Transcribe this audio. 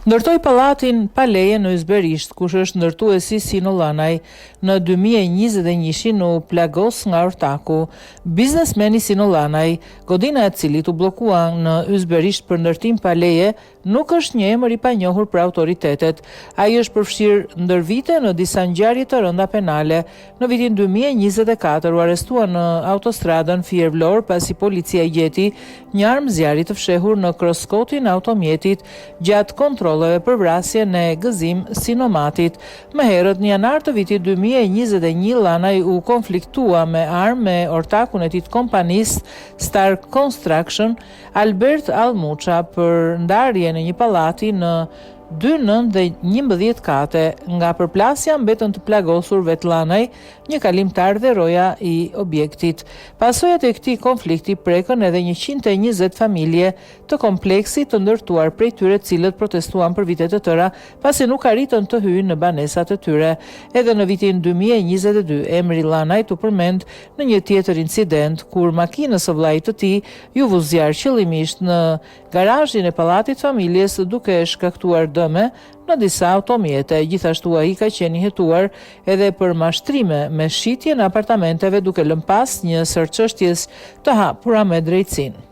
Ndërtoi pallatin pa leje në Ysberisht, kush është ndërtuesi Sino Llanaj. Në 2021 u plagos nga ortaku. Biznesmeni Sino Llanaj, godina e cilit u bllokua në Ysberisht për ndërtim pa leje, nuk është një emër i panjohur për autoritetet. Ai është përfshirë ndër vite në disa ngjarje të rënda penale. Në vitin 2024 u arrestua në autostradën Fier-Vlorë pasi policia i gjeti një armë zjarri të fshehur në kroskotin e automjetit gjatë kontrolleve për vrasjen e gëzim Sinomatit. Më herët në janar të vitit 2021 Llanaj u konfliktua me armë me ortakun e tij të kompanisë Star Construction, Albert Almuça, për ndarje në një pallati në 2, 9 dhe 11 kate. Nga përplasja mbetën të plagosur vetë Llanaj, një kalimtar dhe roja i objektit. Pasojat e këtij konflikti prekën edhe 120 familje të kompleksit të ndërtuar prej tyre cilët protestuan për vite të tëra pasi nuk arritën të hyjnë në banesat e tyre. Edhe në vitin 2022 emri Llanaj u përmend në një tjetër incident kur makinës së vllait të tij ju vu zjarr qëllimisht në garazhin e pallatit familjes duke shkaktuar dëme në disa automjete. Gjithashtu ai ka qenë i hetuar edhe për mashtrime me shitje në apartamenteve duke lënë pas një sër çështjes të hapura me drejtësinë.